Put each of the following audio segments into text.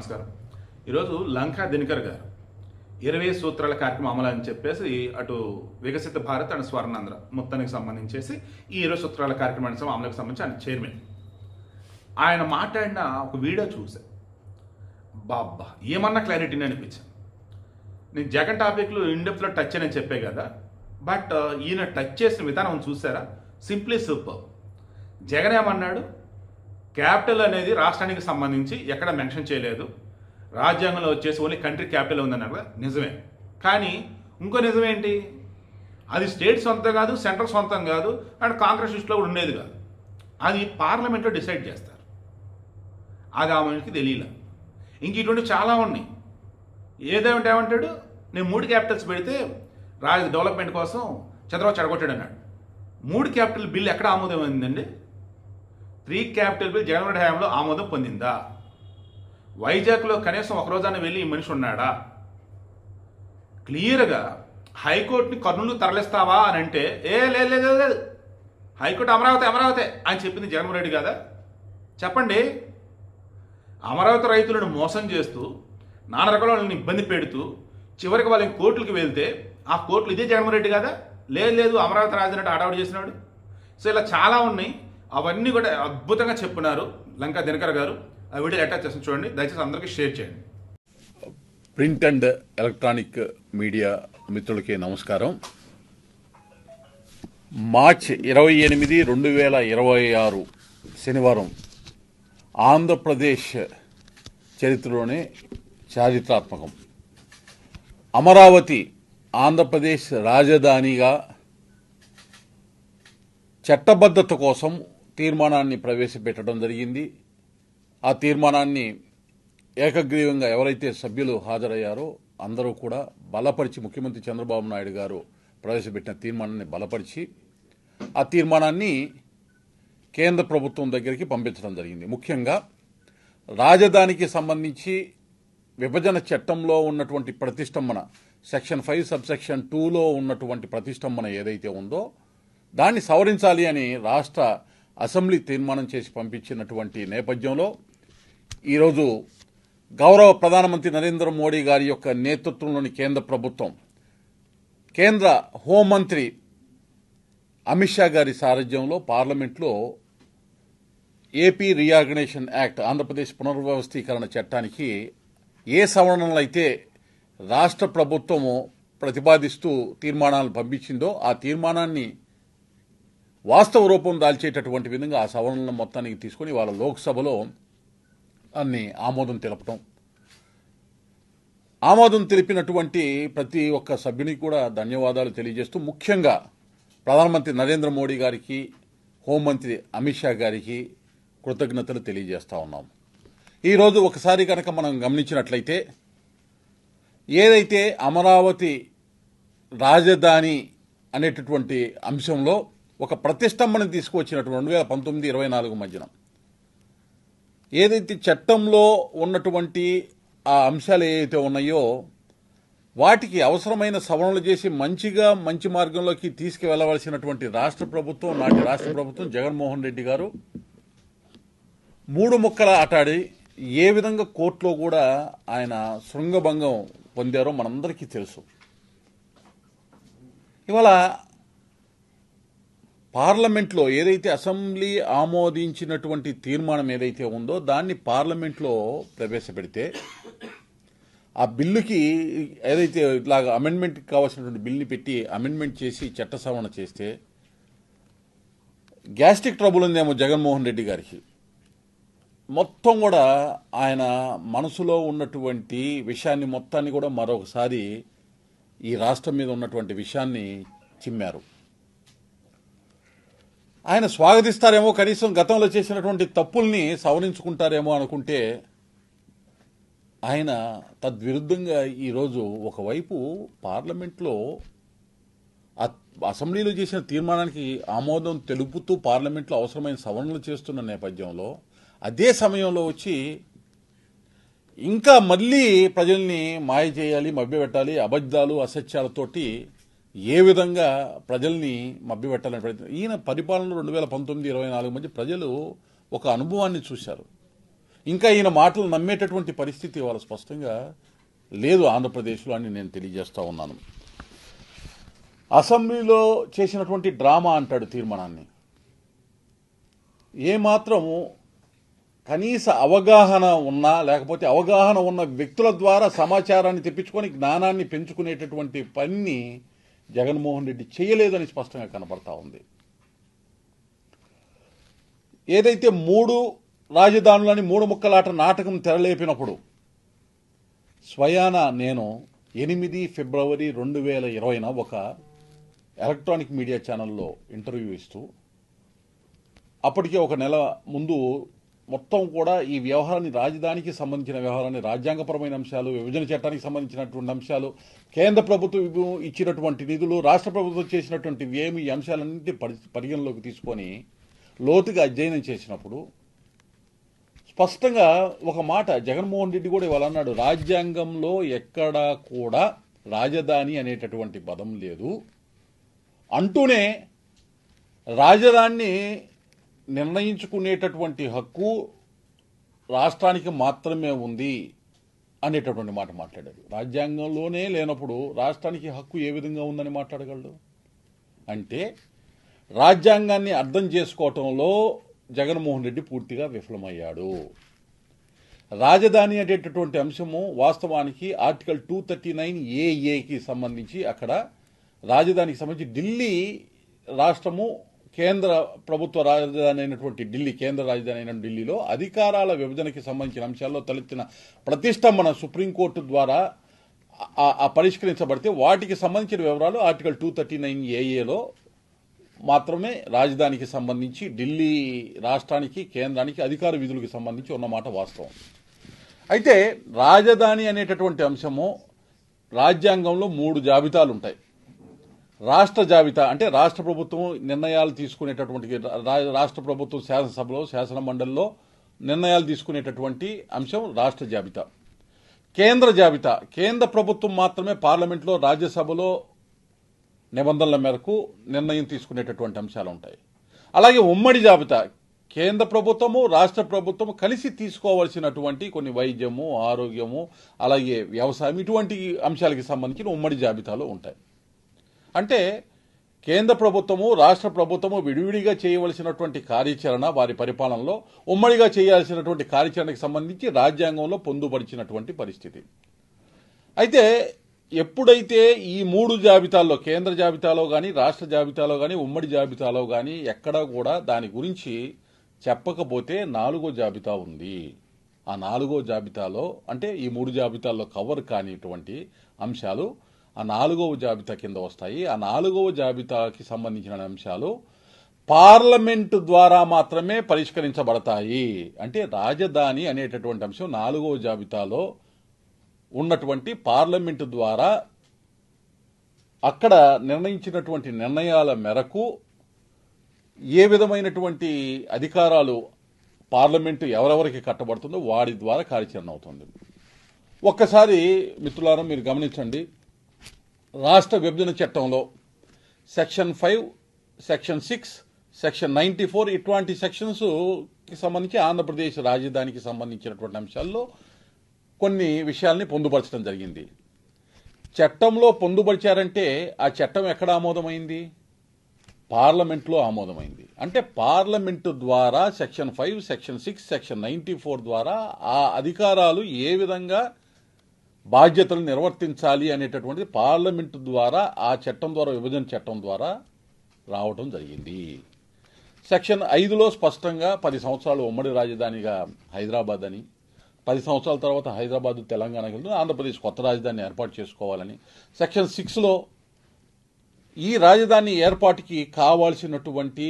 నమస్కారం. ఈరోజు లంకా దినకర్ గారు 20 సూత్రాల కార్యక్రమం అమలు అని చెప్పేసి అటు వికసిత భారత్ అండ్ స్వర్ణాంధ్ర మొత్తానికి సంబంధించేసి ఈ 20 సూత్రాల కార్యక్రమానికి అమలుకు సంబంధించి ఆయన చైర్మన్. ఆయన మాట్లాడిన ఒక వీడియో చూసా, బాబ్బా ఏమన్నా క్లారిటీని అనిపించింది. నేను జగన్ టాపిక్లు ఇన్డెప్త్లో టచ్ అని చెప్పే కదా, బట్ ఈయన టచ్ చేసిన విధానం చూసారా? Simply super. జగన్ ఏమన్నాడు, క్యాపిటల్ అనేది రాష్ట్రానికి సంబంధించి ఎక్కడ మెన్షన్ చేయలేదు, రాజ్యాంగంలో వచ్చేసి ఓన్లీ కంట్రీ క్యాపిటల్ ఉందన్నారు కదా, నిజమే. కానీ ఇంకో నిజం ఏంటి, అది స్టేట్ సొంతం కాదు, సెంట్రల్ సొంతం కాదు, అండ్ కాంగ్రెస్ లిస్టులో కూడా ఉండేది కాదు. అది పార్లమెంట్లో డిసైడ్ చేస్తారు. అది ఆ మనిషికి తెలియలే. ఇంక ఇటువంటి చాలా ఉన్నాయి. ఏమంటాడు, నేను 3 క్యాపిటల్స్ పెడితే డెవలప్మెంట్ కోసం చంద్రబాబు చెడగొట్టాడు అన్నాడు. 3 క్యాపిటల్ బిల్ ఎక్కడ ఆమోదం అయిందండి? 3 క్యాపిటల్ బిల్ జగన్మోహన్ రెడ్డి హయాంలో ఆమోదం పొందిందా? వైజాగ్లో కనీసం ఒక రోజాన వెళ్ళి ఈ మనిషి ఉన్నాడా? క్లియర్గా హైకోర్టుని కర్నూలు తరలిస్తావా అని అంటే లేదు, హైకోర్టు అమరావతి అని చెప్పింది జగన్మోహన్ రెడ్డి కదా. చెప్పండి. అమరావతి రైతులను మోసం చేస్తూ నానా రకాల వాళ్ళని ఇబ్బంది పెడుతూ చివరికి వాళ్ళకి కోర్టులకు వెళ్తే ఆ కోర్టులు ఇదే జగన్మోహన్ రెడ్డి కదా. లేదు అమరావతి రాజధాని ఆడావిడ చేసినాడు. సో ఇలా చాలా ఉన్నాయి. అవన్నీ కూడా అద్భుతంగా చెప్పున్నారు లంకా దినకర్ గారు. ఆ వీడియో అటాచ్ చేసి చూడండి, దయచేసి అందరికీ షేర్ చేయండి. ప్రింట్ అండ్ ఎలక్ట్రానిక్ మీడియా మిత్రులకి నమస్కారం. మార్చ్ 28, 2026 శనివారం ఆంధ్రప్రదేశ్ చరిత్రలోనే చారిత్రాత్మకం. అమరావతి ఆంధ్రప్రదేశ్ రాజధానిగా చట్టబద్ధత కోసం తీర్మానాన్ని ప్రవేశపెట్టడం జరిగింది. ఆ తీర్మానాన్ని ఏకగ్రీవంగా ఎవరైతే సభ్యులు హాజరయ్యారో అందరూ కూడా బలపరిచి, ముఖ్యమంత్రి చంద్రబాబు నాయుడు గారు ప్రవేశపెట్టిన తీర్మానాన్ని బలపరిచి ఆ తీర్మానాన్ని కేంద్ర ప్రభుత్వం దగ్గరికి పంపించడం జరిగింది. ముఖ్యంగా రాజధానికి సంబంధించి విభజన చట్టంలో ఉన్నటువంటి ప్రతిష్టంభన, సెక్షన్ 5 సబ్సెక్షన్ 2లో ఉన్నటువంటి ప్రతిష్టంభన ఏదైతే ఉందో దాన్ని సవరించాలి అని రాష్ట్ర అసెంబ్లీ తీర్మానం చేసి పంపించినటువంటి నేపథ్యంలో ఈరోజు గౌరవ ప్రధానమంత్రి నరేంద్ర మోడీ గారి యొక్క నేతృత్వంలోని కేంద్ర ప్రభుత్వం, కేంద్ర హోంమంత్రి అమిత్ షా గారి సారథ్యంలో పార్లమెంట్లో ఏపీ రీఆర్గనైజేషన్ యాక్ట్, ఆంధ్రప్రదేశ్ పునర్వ్యవస్థీకరణ చట్టానికి ఏ సవరణలు అయితే రాష్ట్ర ప్రభుత్వము ప్రతిపాదిస్తూ తీర్మానాలు పంపించిందో ఆ తీర్మానాన్ని వాస్తవ రూపం దాల్చేటటువంటి విధంగా ఆ సవరణలను మొత్తానికి తీసుకుని వాళ్ళ లోక్సభలో అన్ని ఆమోదం తెలపటం. ఆమోదం తెలిపినటువంటి ప్రతి ఒక్క సభ్యునికి కూడా ధన్యవాదాలు తెలియజేస్తూ, ముఖ్యంగా ప్రధానమంత్రి నరేంద్ర మోడీ గారికి, హోంమంత్రి అమిత్ షా గారికి కృతజ్ఞతలు తెలియజేస్తా ఉన్నాం. ఈరోజు ఒకసారి కనుక మనం గమనించినట్లయితే, ఏదైతే అమరావతి రాజధాని అనేటటువంటి అంశంలో ఒక ప్రతిష్టంభన తీసుకువచ్చినటువంటి 2019-24 మధ్యన ఏదైతే చట్టంలో ఉన్నటువంటి ఆ అంశాలు ఏవైతే ఉన్నాయో వాటికి అవసరమైన సవరణలు చేసి మంచి మార్గంలోకి తీసుకువెళ్లవలసినటువంటి రాష్ట్ర ప్రభుత్వం, నాటి రాష్ట్ర ప్రభుత్వం జగన్మోహన్ రెడ్డి గారు 3 ముక్కల ఆటాడి ఏ విధంగా కోర్టులో కూడా ఆయన శృంగభంగం పొందారో మనందరికీ తెలుసు. ఇవాళ పార్లమెంట్లో ఏదైతే అసెంబ్లీ ఆమోదించినటువంటి తీర్మానం ఏదైతే ఉందో దాన్ని పార్లమెంట్లో ప్రవేశపెడితే ఆ బిల్లుకి ఏదైతే ఇట్లాగా అమెండ్మెంట్ కావాల్సినటువంటి బిల్లుని పెట్టి అమెండ్మెంట్ చేసి చట్ట సవరణ చేస్తే గ్యాస్ట్రిక్ ట్రబుల్ ఉందేమో జగన్మోహన్ రెడ్డి గారికి. మొత్తం కూడా ఆయన మనసులో ఉన్నటువంటి విషయాన్ని మొత్తాన్ని కూడా మరొకసారి ఈ రాష్ట్రం మీద ఉన్నటువంటి విషయాన్ని చిమ్మారు. ఆయన స్వాగతిస్తారేమో, కనీసం గతంలో చేసినటువంటి తప్పుల్ని సవరించుకుంటారేమో అనుకుంటే ఆయన తద్విరుద్ధంగా ఈరోజు ఒకవైపు పార్లమెంట్లో అసెంబ్లీలో చేసిన తీర్మానానికి ఆమోదం తెలుపుతూ పార్లమెంట్లో అవసరమైన సవరణలు చేస్తున్న నేపథ్యంలో అదే సమయంలో వచ్చి ఇంకా మళ్ళీ ప్రజల్ని మాయ చేయాలి, మభ్యపెట్టాలి, అబద్ధాలు అసత్యాలతోటి ఏ విధంగా ప్రజల్ని మభ్యపెట్టాలని ప్రయత్నం. ఈయన పరిపాలనలో 2019-24 మధ్య ప్రజలు ఒక అనుభవాన్ని చూశారు. ఇంకా ఈయన మాటలు నమ్మేటటువంటి పరిస్థితి వాళ్ళ స్పష్టంగా లేదు ఆంధ్రప్రదేశ్లో అని నేను తెలియజేస్తా ఉన్నాను. అసెంబ్లీలో చేసినటువంటి డ్రామా అంటాడు తీర్మానాన్ని. ఏమాత్రము కనీస అవగాహన ఉన్నా, లేకపోతే అవగాహన ఉన్న వ్యక్తుల ద్వారా సమాచారాన్ని తెప్పించుకొని జ్ఞానాన్ని పెంచుకునేటటువంటి పని జగన్మోహన్ రెడ్డి చేయలేదని స్పష్టంగా కనపడతా ఉంది. ఏదైతే 3 రాజధానులని 3 ముక్కలాట నాటకం తెరలేపినప్పుడు స్వయాన నేను 8 ఫిబ్రవరి 2020న ఒక ఎలక్ట్రానిక్ మీడియా ఛానల్లో ఇంటర్వ్యూ ఇస్తూ, అప్పటికే ఒక నెల ముందు మొత్తం కూడా ఈ వ్యవహారాన్ని, రాజధానికి సంబంధించిన వ్యవహారాన్ని, రాజ్యాంగపరమైన అంశాలు, విభజన చట్టానికి సంబంధించినటువంటి అంశాలు, కేంద్ర ప్రభుత్వం ఇచ్చినటువంటి నిధులు, రాష్ట్ర ప్రభుత్వం చేసినటువంటి వ్యయం, ఈ అంశాలన్నింటినీ పరిగణలోకి తీసుకొని లోతుగా అధ్యయనం చేసినప్పుడు స్పష్టంగా ఒక మాట జగన్మోహన్ రెడ్డి కూడా ఇవాళ అన్నాడు, రాజ్యాంగంలో ఎక్కడా కూడా రాజధాని అనేటటువంటి పదం లేదు అంటూనే రాజధానిని నిర్ణయించుకునేటటువంటి హక్కు రాష్ట్రానికి మాత్రమే ఉంది అనేటటువంటి మాట మాట్లాడారు. రాజ్యాంగంలోనే లేనప్పుడు రాష్ట్రానికి హక్కు ఏ విధంగా ఉందని మాట్లాడగలడు? అంటే రాజ్యాంగాన్ని అర్థం చేసుకోవటంలో జగన్మోహన్ రెడ్డి పూర్తిగా విఫలమయ్యాడు. రాజధాని అనేటటువంటి అంశము వాస్తవానికి ఆర్టికల్ 239AA సంబంధించి, అక్కడ రాజధానికి సంబంధించి ఢిల్లీ రాష్ట్రము, కేంద్ర ప్రభుత్వ రాజధాని అయినటువంటి ఢిల్లీ, కేంద్ర రాజధాని అయిన ఢిల్లీలో అధికారాల విభజనకి సంబంధించిన అంశాల్లో తలెత్తిన ప్రతిష్టంభన సుప్రీంకోర్టు ద్వారా పరిష్కరించబడితే వాటికి సంబంధించిన వివరాలు ఆర్టికల్ 239AAలో మాత్రమే రాజధానికి సంబంధించి, ఢిల్లీ రాష్ట్రానికి, కేంద్రానికి అధికార విధులకు సంబంధించి ఉన్నమాట వాస్తవం. అయితే రాజధాని అనేటటువంటి అంశము రాజ్యాంగంలో 3 జాబితాలు ఉంటాయి. రాష్ట్ర జాబితా అంటే రాష్ట్ర ప్రభుత్వం నిర్ణయాలు తీసుకునేటటువంటి, రాష్ట్ర ప్రభుత్వం శాసనసభలో, శాసన మండలిలో నిర్ణయాలు తీసుకునేటటువంటి అంశం రాష్ట్ర జాబితా. కేంద్ర జాబితా, కేంద్ర ప్రభుత్వం మాత్రమే పార్లమెంట్లో, రాజ్యసభలో నిబంధనల మేరకు నిర్ణయం తీసుకునేటటువంటి అంశాలు ఉంటాయి. అలాగే ఉమ్మడి జాబితా, కేంద్ర ప్రభుత్వము, రాష్ట్ర ప్రభుత్వము కలిసి తీసుకోవాల్సినటువంటి కొన్ని వైద్యము, ఆరోగ్యము, అలాగే వ్యవసాయం, ఇటువంటి అంశాలకి సంబంధించిన ఉమ్మడి జాబితాలో ఉంటాయి. అంటే కేంద్ర ప్రభుత్వము, రాష్ట్ర ప్రభుత్వము విడివిడిగా చేయవలసినటువంటి కార్యాచరణ వారి పరిపాలనలో, ఉమ్మడిగా చేయాల్సినటువంటి కార్యాచరణకు సంబంధించి రాజ్యాంగంలో పొందుపరిచినటువంటి పరిస్థితి. అయితే ఎప్పుడైతే ఈ 3 జాబితాల్లో, కేంద్ర జాబితాలో కానీ, రాష్ట్ర జాబితాలో కానీ, ఉమ్మడి జాబితాలో కానీ ఎక్కడా కూడా దాని గురించి చెప్పకపోతే 4వ జాబితా ఉంది. ఆ 4వ జాబితాలో, అంటే ఈ 3 జాబితాల్లో కవర్ కానిటువంటి అంశాలు ఆ 4వ జాబితా కింద వస్తాయి. ఆ 4వ జాబితాకి సంబంధించిన అంశాలు పార్లమెంటు ద్వారా మాత్రమే పరిష్కరించబడతాయి. అంటే రాజధాని అనేటటువంటి అంశం 4వ జాబితాలో ఉన్నటువంటి పార్లమెంటు ద్వారా అక్కడ నిర్ణయించినటువంటి నిర్ణయాల మేరకు ఏ విధమైనటువంటి అధికారాలు పార్లమెంటు ఎవరెవరికి కట్టబడుతుందో వాడి ద్వారా కార్యాచరణ అవుతుంది. ఒక్కసారి మిత్రులారా మీరు గమనించండి, రాష్ట్ర విభజన చట్టంలో సెక్షన్ 5, సెక్షన్ 6, సెక్షన్ 94 ఇటువంటి సెక్షన్స్కి సంబంధించి ఆంధ్రప్రదేశ్ రాజధానికి సంబంధించినటువంటి అంశాల్లో కొన్ని విషయాల్ని పొందుపరచడం జరిగింది. చట్టంలో పొందుపరిచారంటే ఆ చట్టం ఎక్కడ ఆమోదమైంది? పార్లమెంట్లో ఆమోదమైంది. అంటే పార్లమెంటు ద్వారా సెక్షన్ 5, సెక్షన్ 6, సెక్షన్ 94 ద్వారా ఆ అధికారాలు ఏ విధంగా బాధ్యతలు నిర్వర్తించాలి అనేటటువంటిది పార్లమెంటు ద్వారా, ఆ చట్టం ద్వారా, విభజన చట్టం ద్వారా రావటం జరిగింది. సెక్షన్ 5లో స్పష్టంగా 10 సంవత్సరాలు ఉమ్మడి రాజధానిగా హైదరాబాద్ అని, 10 సంవత్సరాల తర్వాత హైదరాబాద్ తెలంగాణకి వెళ్తుంది, ఆంధ్రప్రదేశ్ కొత్త రాజధానిని ఏర్పాటు చేసుకోవాలని. సెక్షన్ 6లో ఈ రాజధాని ఏర్పాటుకి కావాల్సినటువంటి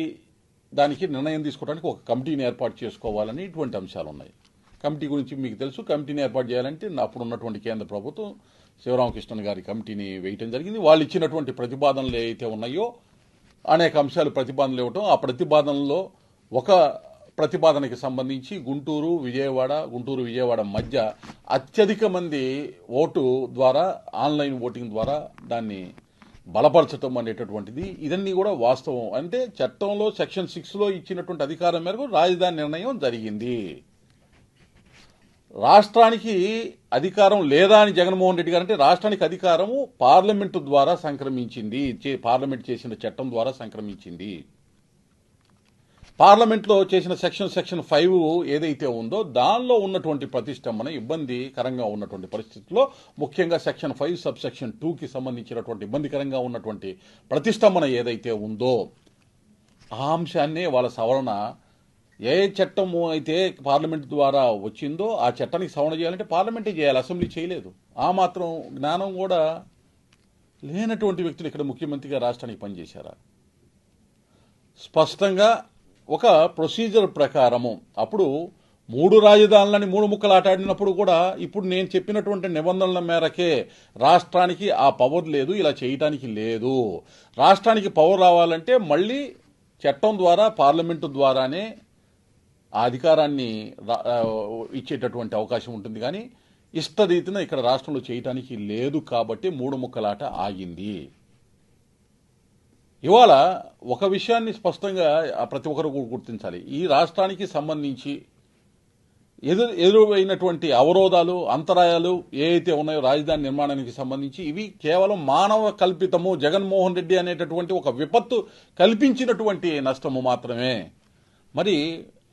దానికి నిర్ణయం తీసుకోవడానికి ఒక కమిటీని ఏర్పాటు చేసుకోవాలని ఇటువంటి అంశాలు ఉన్నాయి. కమిటీ గురించి మీకు తెలుసు. కమిటీని ఏర్పాటు చేయాలంటే అప్పుడు ఉన్నటువంటి కేంద్ర ప్రభుత్వం శివరామకృష్ణన్ గారి కమిటీని వేయటం జరిగింది. వాళ్ళు ఇచ్చినటువంటి ప్రతిపాదనలు ఏవైతే ఉన్నాయో అనేక అంశాలు ప్రతిపాదనలు ఇవ్వటం, ఆ ప్రతిపాదనలో ఒక ప్రతిపాదనకి సంబంధించి గుంటూరు విజయవాడ మధ్య అత్యధిక మంది ఓటు ద్వారా, ఆన్లైన్ ఓటింగ్ ద్వారా దాన్ని బలపరచడం అనేటటువంటిది, ఇదన్నీ కూడా వాస్తవం. అంటే చట్టంలో సెక్షన్ 6లో ఇచ్చినటువంటి అధికారం మేరకు రాజధాని నిర్ణయం జరిగింది. రాష్ట్రానికి అధికారం లేదా అని జగన్మోహన్ రెడ్డి గారు అంటే రాష్ట్రానికి అధికారము పార్లమెంటు ద్వారా సంక్రమించింది, పార్లమెంట్ చేసిన చట్టం ద్వారా సంక్రమించింది. పార్లమెంట్లో చేసిన సెక్షన్ 5 ఏదైతే ఉందో దానిలో ఉన్నటువంటి ప్రతిష్టంభన ఇబ్బందికరంగా ఉన్నటువంటి పరిస్థితుల్లో, ముఖ్యంగా సెక్షన్ 5 సబ్సెక్షన్ 2కి సంబంధించినటువంటి ఇబ్బందికరంగా ఉన్నటువంటి ప్రతిష్టంభన ఏదైతే ఉందో ఆ అంశాన్నే వాళ్ళ సవరణ, ఏ చట్టము అయితే పార్లమెంట్ ద్వారా వచ్చిందో ఆ చట్టానికి సవరణ చేయాలంటే పార్లమెంటే చేయాలి, అసెంబ్లీ చేయలేదు. ఆ మాత్రం జ్ఞానం కూడా లేనటువంటి వ్యక్తులు ఇక్కడ ముఖ్యమంత్రిగా రాష్ట్రానికి పనిచేశారా? స్పష్టంగా ఒక ప్రొసీజర్ ప్రకారము అప్పుడు 3 రాజధానులని 3 ముక్కలు ఆటాడినప్పుడు కూడా ఇప్పుడు నేను చెప్పినటువంటి నిబంధనల మేరకే రాష్ట్రానికి ఆ పవర్ లేదు, ఇలా చేయటానికి లేదు. రాష్ట్రానికి పవర్ రావాలంటే మళ్ళీ చట్టం ద్వారా పార్లమెంటు ద్వారానే ఆ అధికారాన్ని ఇచ్చేటటువంటి అవకాశం ఉంటుంది. కానీ ఇష్టరీతిన ఇక్కడ రాష్ట్రంలో చేయటానికి లేదు కాబట్టి 3 ముక్కలాట ఆగింది. ఇవాళ ఒక విషయాన్ని స్పష్టంగా ప్రతి ఒక్కరు గుర్తించాలి. ఈ రాష్ట్రానికి సంబంధించి ఎదురైనటువంటి అవరోధాలు, అంతరాయాలు ఏవైతే ఉన్నాయో రాజధాని నిర్మాణానికి సంబంధించి ఇవి కేవలం మానవ కల్పితము, జగన్మోహన్ రెడ్డి అనేటటువంటి ఒక విపత్తు కల్పించినటువంటి నష్టము మాత్రమే. మరి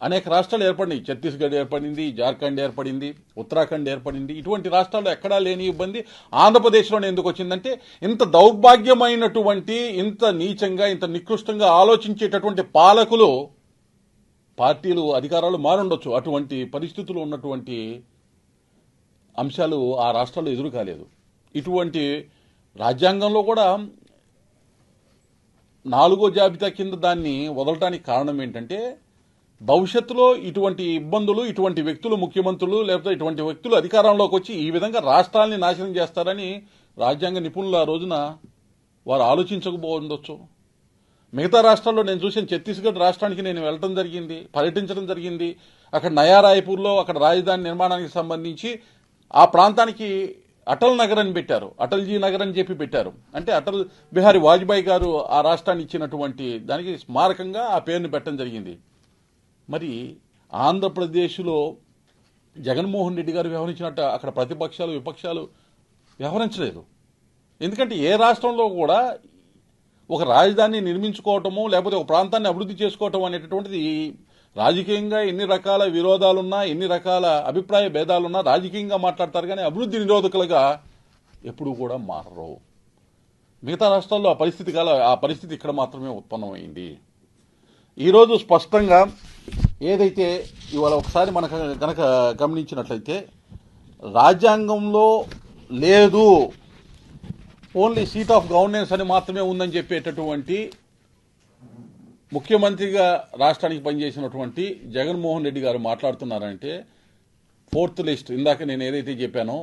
అనేక రాష్ట్రాలు ఏర్పడినాయి. ఛత్తీస్గఢ్ ఏర్పడింది, జార్ఖండ్ ఏర్పడింది, ఉత్తరాఖండ్ ఏర్పడింది. ఇటువంటి రాష్ట్రాల్లో ఎక్కడా లేని ఇబ్బంది ఆంధ్రప్రదేశ్లోనే ఎందుకు వచ్చిందంటే ఇంత దౌర్భాగ్యమైనటువంటి, ఇంత నీచంగా, ఇంత నికృష్టంగా ఆలోచించేటటువంటి పాలకులు, పార్టీలు, అధికారాలు మారుండొచ్చు, అటువంటి పరిస్థితులు ఉన్నటువంటి అంశాలు ఆ రాష్ట్రాల్లో ఎదురు కాలేదు. ఇటువంటి రాజ్యాంగంలో కూడా 4వ జాబితా కింద దాన్ని వదలటానికి కారణం ఏంటంటే భవిష్యత్తులో ఇటువంటి ఇబ్బందులు, ఇటువంటి వ్యక్తులు ముఖ్యమంత్రులు లేకపోతే ఇటువంటి వ్యక్తులు అధికారంలోకి వచ్చి ఈ విధంగా రాష్ట్రాలని నాశనం చేస్తారని రాజ్యాంగ నిపుణులు ఆ రోజున వారు ఆలోచించకపోవచ్చు. మిగతా రాష్ట్రాల్లో నేను చూసిన ఛత్తీస్గఢ్ రాష్ట్రానికి నేను వెళ్ళటం జరిగింది, పర్యటించడం జరిగింది. అక్కడ నయా రాయ్పూర్లో అక్కడ రాజధాని నిర్మాణానికి సంబంధించి ఆ ప్రాంతానికి అటల్ నగర్ అని పెట్టారు, అటల్జీ నగర్ అని చెప్పి పెట్టారు. అంటే అటల్ బిహారీ వాజ్పేయి గారు ఆ రాష్ట్రాన్ని ఇచ్చినటువంటి దానికి స్మారకంగా ఆ పేరుని పెట్టడం జరిగింది. మరి ఆంధ్రప్రదేశ్లో జగన్మోహన్ రెడ్డి గారు వ్యవహరించినట్టు అక్కడ ప్రతిపక్షాలు, విపక్షాలు వ్యవహరించలేదు. ఎందుకంటే ఏ రాష్ట్రంలో కూడా ఒక రాజధానిని నిర్మించుకోవటము లేకపోతే ఒక ప్రాంతాన్ని అభివృద్ధి చేసుకోవటం అనేటటువంటిది రాజకీయంగా ఎన్ని రకాల విరోధాలున్నా, ఎన్ని రకాల అభిప్రాయ భేదాలున్నా రాజకీయంగా మాట్లాడతారు. కానీ అభివృద్ధి నిరోధకులుగా ఎప్పుడూ కూడా మారరు. మిగతా రాష్ట్రాల్లో ఆ పరిస్థితి ఇక్కడ మాత్రమే ఉత్పన్నమైంది. ఈరోజు స్పష్టంగా ఏదైతే ఇవాళ ఒకసారి మనకు కనుక గమనించినట్లయితే రాజ్యాంగంలో లేదు, ఓన్లీ సీట్ ఆఫ్ గవర్నెన్స్ అని మాత్రమే ఉందని చెప్పేటటువంటి ముఖ్యమంత్రిగా రాష్ట్రానికి పనిచేసినటువంటి జగన్మోహన్ రెడ్డి గారు మాట్లాడుతున్నారంటే 4th లిస్ట్, ఇందాక నేను ఏదైతే చెప్పానో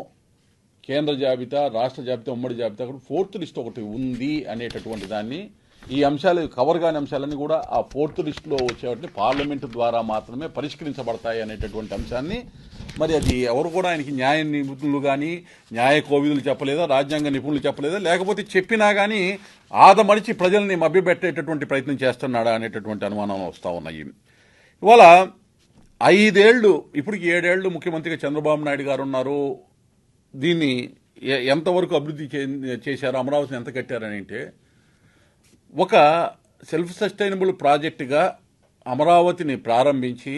కేంద్ర జాబితా, రాష్ట్ర జాబితా, ఉమ్మడి జాబితా, 4th లిస్ట్ ఒకటి ఉంది అనేటటువంటి దాన్ని, ఈ అంశాలు కవర్ కాని అంశాలన్నీ కూడా ఆ 4th లిస్టులో వచ్చేవాటిని పార్లమెంటు ద్వారా మాత్రమే పరిష్కరించబడతాయి అనేటటువంటి అంశాన్ని, మరి అది ఎవరు కూడా ఆయనకి న్యాయ నిపుణులు కానీ, న్యాయ కోవిదులు చెప్పలేదా, రాజ్యాంగ నిపుణులు చెప్పలేదా, లేకపోతే చెప్పినా కానీ ఆదమరిచి ప్రజల్ని మభ్యపెట్టేటటువంటి ప్రయత్నం చేస్తున్నాడా అనేటటువంటి అనుమానం వస్తూ ఉన్నాయి. ఇవాళ 5 ఏళ్లు, ఇప్పటికి 7 ఏళ్లు ముఖ్యమంత్రిగా చంద్రబాబు నాయుడు గారు ఉన్నారు. దీన్ని ఎంతవరకు అభివృద్ధి చేశారు, అమరావతిని ఎంత కట్టారని అంటే ఒక సెల్ఫ్ సస్టైనబుల్ ప్రాజెక్టుగా అమరావతిని ప్రారంభించి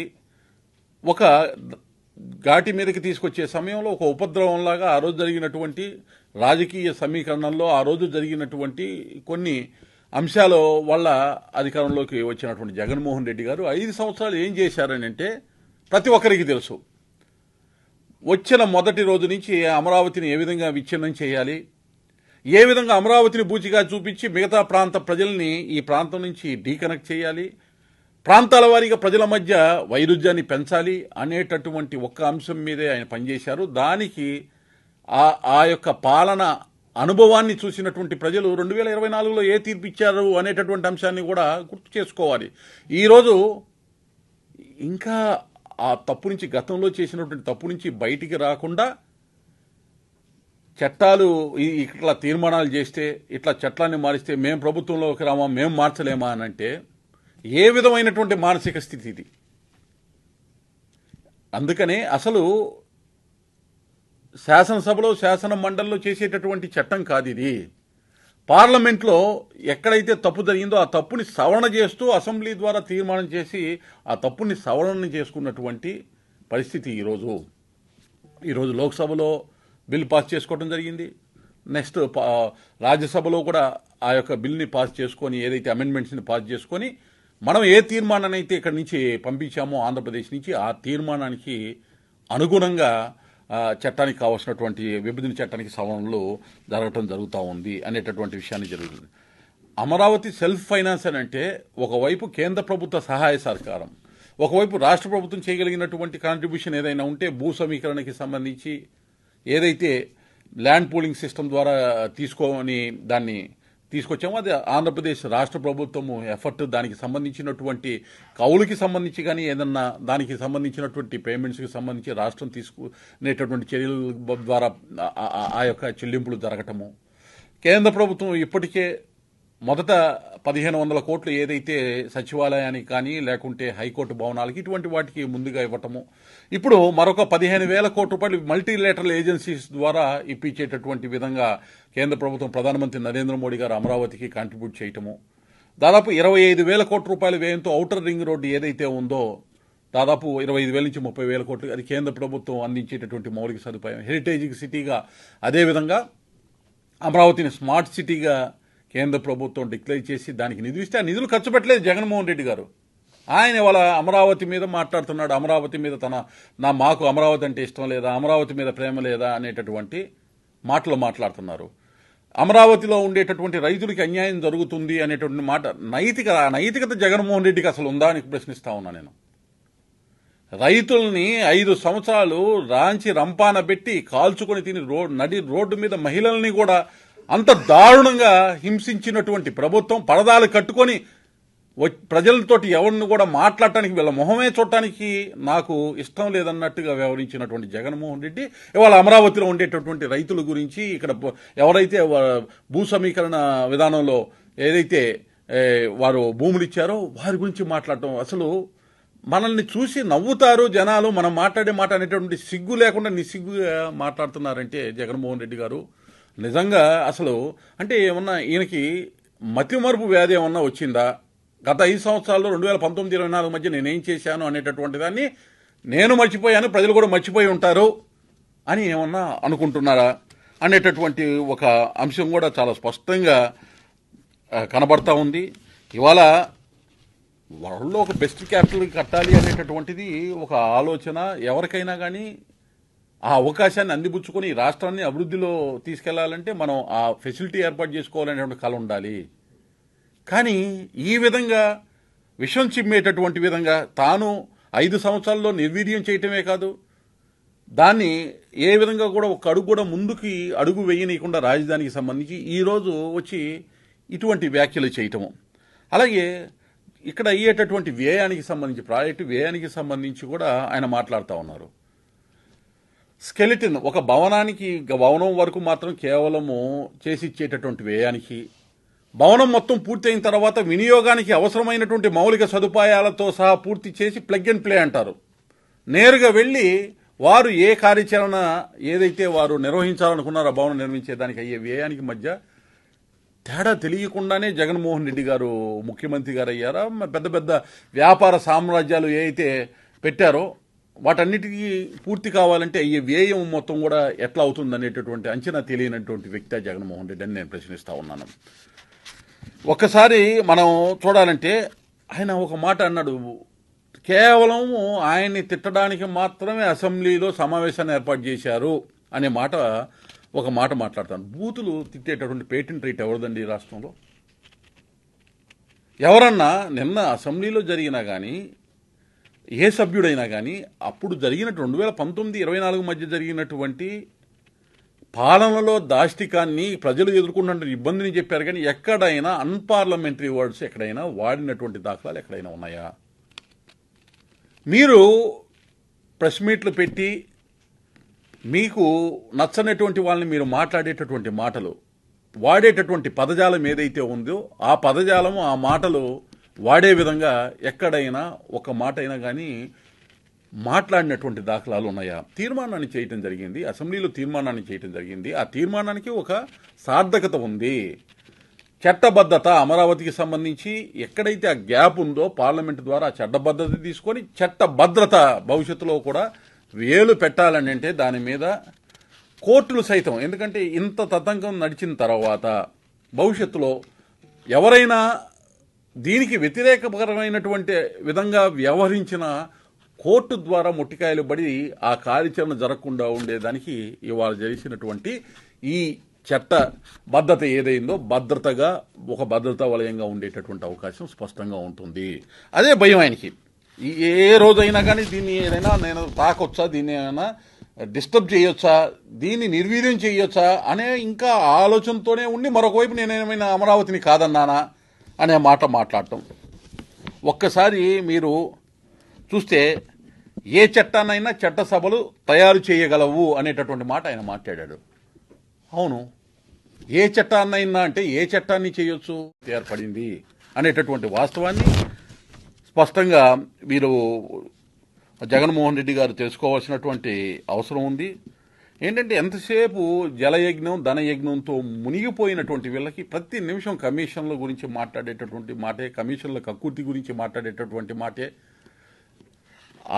ఒక ఘాటి మీదకి తీసుకొచ్చే సమయంలో ఒక ఉపద్రవంలాగా ఆ రోజు జరిగినటువంటి రాజకీయ సమీకరణంలో ఆ రోజు జరిగినటువంటి కొన్ని అంశాల వల్ల అధికారంలోకి వచ్చినటువంటి జగన్మోహన్ రెడ్డి గారు 5 సంవత్సరాలు ఏం చేశారని అంటే ప్రతి ఒక్కరికి తెలుసు. వచ్చిన మొదటి రోజు నుంచి అమరావతిని ఏ విధంగా విచ్ఛిన్నం చేయాలి, ఏ విధంగా అమరావతిని బూచిగా చూపించి మిగతా ప్రాంత ప్రజల్ని ఈ ప్రాంతం నుంచి డీకనెక్ట్ చేయాలి, ప్రాంతాల వారీగా ప్రజల మధ్య వైరుధ్యాన్ని పెంచాలి అనేటటువంటి ఒక్క అంశం మీదే ఆయన పనిచేశారు. దానికి ఆ యొక్క పాలన అనుభవాన్ని చూసినటువంటి ప్రజలు 2024లో ఏ తీర్పు ఇచ్చారు అనేటటువంటి అంశాన్ని కూడా గుర్తు చేసుకోవాలి. ఈరోజు ఇంకా ఆ తప్పు నుంచి, గతంలో చేసినటువంటి తప్పు నుంచి బయటికి రాకుండా చట్టాలు ఇట్లా తీర్మానాలు చేస్తే, ఇట్లా చట్టాన్ని మారిస్తే మేము ప్రభుత్వంలోకి రామా, మేము మార్చలేమా అని అంటే ఏ విధమైనటువంటి మానసిక స్థితి ఇది? అందుకనే అసలు శాసనసభలో శాసన మండలిలో చేసేటటువంటి చట్టం కాదు ఇది. పార్లమెంట్లో ఎక్కడైతే తప్పు జరిగిందో ఆ తప్పుని సవరణ చేస్తూ అసెంబ్లీ ద్వారా తీర్మానం చేసి ఆ తప్పుని సవరణ చేసుకున్నటువంటి పరిస్థితి ఈరోజు లోక్సభలో బిల్ పాస్ చేసుకోవడం జరిగింది. నెక్స్ట్ రాజ్యసభలో కూడా ఆ యొక్క బిల్ని పాస్ చేసుకొని, ఏదైతే అమెండ్మెంట్స్ని పాస్ చేసుకొని, మనం ఏ తీర్మానాన్ని అయితే ఇక్కడి నుంచి పంపించామో ఆంధ్రప్రదేశ్ నుంచి, ఆ తీర్మానానికి అనుగుణంగా చట్టానికి కావాల్సినటువంటి విభజన చట్టానికి సవరణలు జరుగుతూ ఉంది అనేటటువంటి విషయాన్ని జరుగుతుంది. అమరావతి సెల్ఫ్ ఫైనాన్స్ అని అంటే ఒకవైపు కేంద్ర ప్రభుత్వ సహాయ సహకారం, ఒకవైపు రాష్ట్ర ప్రభుత్వం చేయగలిగినటువంటి కాంట్రిబ్యూషన్ ఏదైనా ఉంటే భూ సమీకరణకి సంబంధించి ఏదైతే ల్యాండ్ పూలింగ్ సిస్టమ్ ద్వారా దాన్ని తీసుకొచ్చామో అది ఆంధ్రప్రదేశ్ రాష్ట్ర ప్రభుత్వము ఎఫర్ట్, దానికి సంబంధించినటువంటి కౌలుకి సంబంధించి కానీ ఏదన్నా దానికి సంబంధించినటువంటి పేమెంట్స్కి సంబంధించి రాష్ట్రం తీసుకునేటటువంటి చర్యల ద్వారా ఆ యొక్క చెల్లింపులు జరగటము. కేంద్ర ప్రభుత్వం ఇప్పటికే మొదట 1500 కోట్లు ఏదైతే సచివాలయానికి కానీ లేకుంటే హైకోర్టు భవనాలకి ఇటువంటి వాటికి ముందుగా ఇవ్వటము, ఇప్పుడు మరొక 15,000 కోట్ల రూపాయలు మల్టీలేటరల్ ఏజెన్సీస్ ద్వారా ఇప్పించేటటువంటి విధంగా కేంద్ర ప్రభుత్వం ప్రధానమంత్రి నరేంద్ర మోడీ గారు అమరావతికి కాంట్రిబ్యూట్ చేయటము, దాదాపు 25,000 కోట్ల రూపాయల వ్యయంతో ఔటర్ రింగ్ రోడ్డు ఏదైతే ఉందో దాదాపు 25,000 నుంచి 30,000 కోట్లు అది కేంద్ర ప్రభుత్వం అందించేటటువంటి మౌలిక సదుపాయం. హెరిటేజ్ సిటీగా అదేవిధంగా అమరావతిని స్మార్ట్ సిటీగా కేంద్ర ప్రభుత్వం డిక్లేర్ చేసి దానికి నిధులు ఇస్తే ఆ నిధులు ఖర్చు పెట్టలేదు జగన్మోహన్ రెడ్డి గారు. ఆయన వాళ్ళ అమరావతి మీద మాట్లాడుతున్నాడు. అమరావతి మీద మాకు అమరావతి అంటే ఇష్టం లేదా, అమరావతి మీద ప్రేమ లేదా అనేటటువంటి మాటలు మాట్లాడుతున్నారు. అమరావతిలో ఉండేటటువంటి రైతులకి అన్యాయం జరుగుతుంది అనేటువంటి మాట నైతికత జగన్మోహన్ రెడ్డికి అసలు ఉందా అని ప్రశ్నిస్తా ఉన్నా నేను. రైతుల్ని 5 సంవత్సరాలు రాంచి రంపాన పెట్టి కాల్చుకొని తిని నడి రోడ్డు మీద మహిళల్ని కూడా అంత దారుణంగా హింసించినటువంటి ప్రభుత్వం పరదాలు కట్టుకొని ప్రజలతోటి ఎవరిని కూడా మాట్లాడటానికి వీళ్ళ మొహమే చూడటానికి నాకు ఇష్టం లేదన్నట్టుగా వ్యవహరించినటువంటి జగన్మోహన్ రెడ్డి ఇవాళ అమరావతిలో ఉండేటటువంటి రైతుల గురించి, ఇక్కడ ఎవరైతే భూ సమీకరణ విధానంలో ఏదైతే వారు భూములు ఇచ్చారో వారి గురించి మాట్లాడటం, అసలు మనల్ని చూసి నవ్వుతారు జనాలు, మనం మాట్లాడే మాట అనేటువంటి సిగ్గు లేకుండా నిస్సిగ్గుగా మాట్లాడుతున్నారంటే జగన్మోహన్ రెడ్డి గారు నిజంగా అసలు అంటే ఏమన్నా ఈయనకి మతిమరుపు వ్యాధి ఏమన్నా వచ్చిందా? గత 5 సంవత్సరాల్లో 2019-24 మధ్య నేనేం చేశాను అనేటటువంటి దాన్ని నేను మర్చిపోయాను, ప్రజలు కూడా మర్చిపోయి ఉంటారు అని ఏమన్నా అనుకుంటున్నారా అనేటటువంటి ఒక అంశం కూడా చాలా స్పష్టంగా కనబడతా ఉంది. ఇవాళ వరల్డ్లో ఒక బెస్ట్ క్యాపిటల్ కట్టాలి అనేటటువంటిది ఒక ఆలోచన ఎవరికైనా కానీ ఆ అవకాశాన్ని అందిపుచ్చుకొని రాష్ట్రాన్ని అభివృద్ధిలో తీసుకెళ్లాలంటే మనం ఆ ఫెసిలిటీ ఏర్పాటు చేసుకోవాలనేటువంటి కళ ఉండాలి. కానీ ఈ విధంగా విషం చిమ్మేటటువంటి విధంగా తాను 5 సంవత్సరాల్లో నిర్వీర్యం చేయటమే కాదు, దాన్ని ఏ విధంగా కూడా ఒక అడుగు కూడా ముందుకి అడుగు వేయనీయకుండా రాజధానికి సంబంధించి ఈరోజు వచ్చి ఇటువంటి వ్యాఖ్యలు చేయటము, అలాగే ఇక్కడ అయ్యేటటువంటి వ్యయానికి సంబంధించి ప్రాజెక్టు వ్యయానికి సంబంధించి కూడా ఆయన మాట్లాడుతూ ఉన్నారు. స్కెలిటన్ ఒక భవనం వరకు మాత్రం కేవలము చేసి ఇచ్చేటటువంటి వ్యయానికి, భవనం మొత్తం పూర్తయిన తర్వాత వినియోగానికి అవసరమైనటువంటి మౌలిక సదుపాయాలతో సహా పూర్తి చేసి ప్లగ్ అండ్ ప్లే అంటారు. నేరుగా వెళ్ళి వారు ఏ కార్యాచరణ ఏదైతే వారు నిర్వహించాలనుకున్నారో భవనం నిర్మించేదానికి అయ్యే వ్యయానికి మధ్య తేడా తెలియకుండానే జగన్మోహన్ రెడ్డి గారు ముఖ్యమంత్రి గారు అయ్యారా? పెద్ద పెద్ద వ్యాపార సామ్రాజ్యాలు ఏవైతే పెట్టారో వాటన్నిటికీ పూర్తి కావాలంటే అయ్యే వ్యయం మొత్తం కూడా ఎట్లా అవుతుంది అనేటటువంటి అంచనా తెలియనటువంటి వ్యక్తి జగన్మోహన్ రెడ్డి అని నేను ప్రశ్నిస్తా ఉన్నాను. ఒక్కసారి మనం చూడాలంటే ఆయన ఒక మాట అన్నాడు, కేవలం ఆయన్ని తిట్టడానికి మాత్రమే అసెంబ్లీలో సమావేశాన్ని ఏర్పాటు చేశారు అనే మాట ఒక మాట మాట్లాడతాను. బూతులు తిట్టేటటువంటి పేటెంట్ రైట్ ఎవరిదండి ఈ రాష్ట్రంలో? ఎవరన్నా నిన్న అసెంబ్లీలో జరిగినా కానీ ఏ సభ్యుడైనా కానీ అప్పుడు జరిగినట్టు 2019-24 మధ్య జరిగినటువంటి పాలనలో దాష్టికాన్ని ప్రజలు ఎదుర్కొన్న ఇబ్బందిని చెప్పారు, కానీ ఎక్కడైనా అన్పార్లమెంటరీ వర్డ్స్ ఎక్కడైనా వాడినటువంటి దాఖలాలు ఎక్కడైనా ఉన్నాయా? మీరు ప్రెస్ మీట్లు పెట్టి మీకు నచ్చనటువంటి వాళ్ళని మీరు మాట్లాడేటటువంటి మాటలు, వాడేటటువంటి పదజాలం ఏదైతే ఉందో ఆ పదజాలము ఆ మాటలు వాడే విధంగా ఎక్కడైనా ఒక మాట అయినా కానీ మాట్లాడినటువంటి దాఖలాలు ఉన్నాయా? తీర్మానాన్ని చేయటం జరిగింది, అసెంబ్లీలో తీర్మానాన్ని చేయటం జరిగింది. ఆ తీర్మానానికి ఒక సార్థకత ఉంది. చట్టబద్ధత అమరావతికి సంబంధించి ఎక్కడైతే ఆ గ్యాప్ ఉందో పార్లమెంట్ ద్వారా ఆ చట్టబద్ధత తీసుకొని చట్టభద్రత భవిష్యత్తులో కూడా వేలు పెట్టాలని అంటే దాని మీద కోర్టులు సైతం, ఎందుకంటే ఇంత తతంకం నడిచిన తర్వాత భవిష్యత్తులో ఎవరైనా దీనికి వ్యతిరేకపరమైనటువంటి విధంగా వ్యవహరించిన కోర్టు ద్వారా మొట్టికాయలు పడి ఆ కార్యాచరణ జరగకుండా ఉండేదానికి ఇవాళ చేసినటువంటి ఈ చట్ట భద్రత ఏదైందో భద్రతగా ఒక భద్రతా వలయంగా ఉండేటటువంటి అవకాశం స్పష్టంగా ఉంటుంది. అదే భయం ఆయనకి. ఏ రోజైనా కానీ దీన్ని ఏదైనా నేను తాకొచ్చా, దీన్ని ఏమైనా డిస్టర్బ్ చేయొచ్చా, దీన్ని నిర్వీర్యం చేయొచ్చా అనే ఇంకా ఆలోచనతోనే ఉండి మరొకవైపు నేనేమైనా అమరావతిని కాదన్నానా అనే మాట మాట్లాడటం. ఒక్కసారి మీరు చూస్తే ఏ చట్టాన్నైనా చట్టసభలు తయారు చేయగలవు అనేటటువంటి మాట ఆయన మాట్లాడాడు. అవును, ఏ చట్టాన్నైనా అంటే ఏ చట్టాన్ని చేయొచ్చు ఏర్పడింది అనేటటువంటి వాస్తవాన్ని స్పష్టంగా మీరు జగన్మోహన్ రెడ్డి గారు తెలుసుకోవాల్సినటువంటి అవసరం ఉంది. ఏంటంటే ఎంతసేపు జలయజ్ఞం ధనయజ్ఞంతో మునిగిపోయినటువంటి వీళ్ళకి ప్రతి నిమిషం కమిషన్ల గురించి మాట్లాడేటటువంటి మాటే, కమిషన్ల కక్కుర్తి గురించి మాట్లాడేటటువంటి మాటే.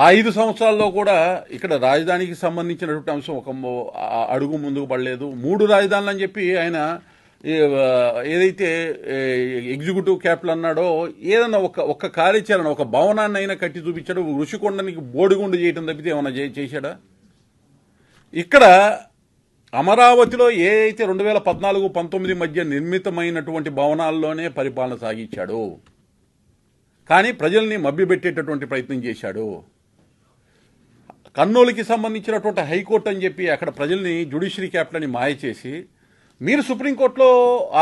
5 సంవత్సరాల్లో కూడా ఇక్కడ రాజధానికి సంబంధించినటువంటి అంశం ఒక అడుగు ముందుకు పడలేదు. 3 రాజధానులు అని చెప్పి ఆయన ఏదైతే ఎగ్జిక్యూటివ్ క్యాపిటల్ అన్నాడో ఏదన్నా ఒక్క కార్యాచరణ, ఒక భవనాన్ని అయినా కట్టి చూపించాడు. ఋషికొండనికి బోడిగుండు చేయడం తప్పితే ఏమన్నా చేశాడా? ఇక్కడ అమరావతిలో ఏ అయితే 2014-19 మధ్య నిర్మితమైనటువంటి భవనాల్లోనే పరిపాలన సాగించాడు, కానీ ప్రజల్ని మభ్యపెట్టేటటువంటి ప్రయత్నం చేశాడు. కర్నూలుకి సంబంధించినటువంటి హైకోర్టు అని చెప్పి అక్కడ ప్రజల్ని జ్యుడిషియరీ క్యాపిటల్ అని మాయ చేసి మీరు సుప్రీంకోర్టులో